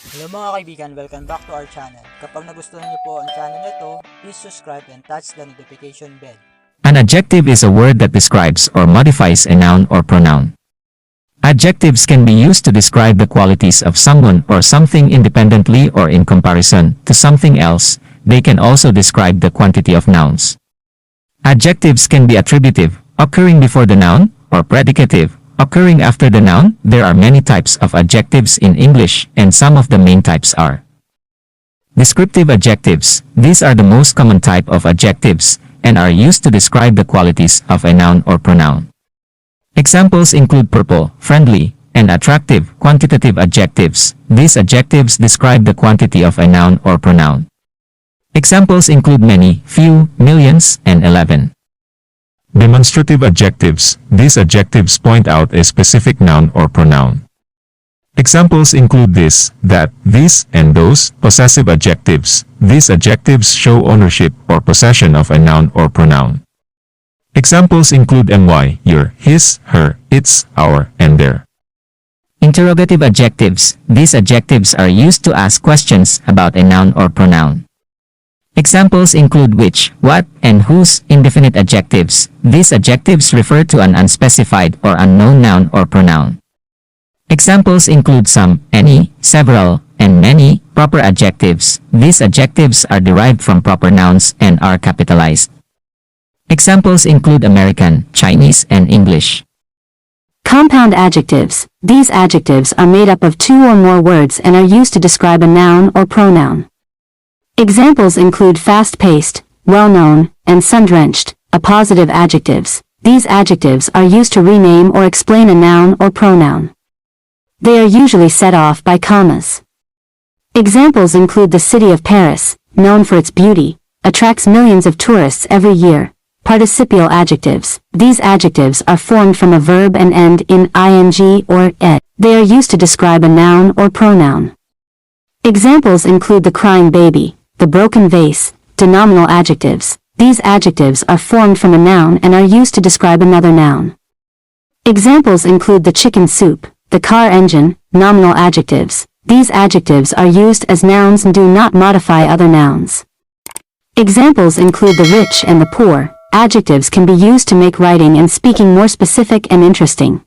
Hello mga kaibigan, welcome back to our channel. Kapag nagustuhan niyo po ang channel na ito, please subscribe and touch the notification bell. An adjective is a word that describes or modifies a noun or pronoun. Adjectives can be used to describe the qualities of someone or something independently or in comparison to something else. They can also describe the quantity of nouns. Adjectives can be attributive, occurring before the noun, or predicative, occurring after the noun. There are many types of adjectives in English, and some of the main types are descriptive adjectives. These are the most common type of adjectives, and are used to describe the qualities of a noun or pronoun. Examples include purple, friendly, and attractive. Quantitative adjectives. These adjectives describe the quantity of a noun or pronoun. Examples include many, few, millions, and 11. Demonstrative adjectives. These adjectives point out a specific noun or pronoun. Examples include this, that, these, and those. Possessive adjectives. These adjectives show ownership or possession of a noun or pronoun. Examples include my, your, his, her, its, our, and their. Interrogative adjectives. These adjectives are used to ask questions about a noun or pronoun. Examples include which, what, and whose. Indefinite adjectives. These adjectives refer to an unspecified or unknown noun or pronoun. Examples include some, any, several, and many. Proper adjectives. These adjectives are derived from proper nouns and are capitalized. Examples include American, Chinese, and English. Compound adjectives. These adjectives are made up of two or more words and are used to describe a noun or pronoun. Examples include fast-paced, well-known, and sun-drenched. Appositive adjectives. These adjectives are used to rename or explain a noun or pronoun. They are usually set off by commas. Examples include the city of Paris, known for its beauty, attracts millions of tourists every year. Participial adjectives. These adjectives are formed from a verb and end in ing or ed. They are used to describe a noun or pronoun. Examples include the crying baby, the broken vase. Denominal adjectives. These adjectives are formed from a noun and are used to describe another noun. Examples include the chicken soup, the car engine. Nominal adjectives. These adjectives are used as nouns and do not modify other nouns. Examples include the rich and the poor. Adjectives can be used to make writing and speaking more specific and interesting.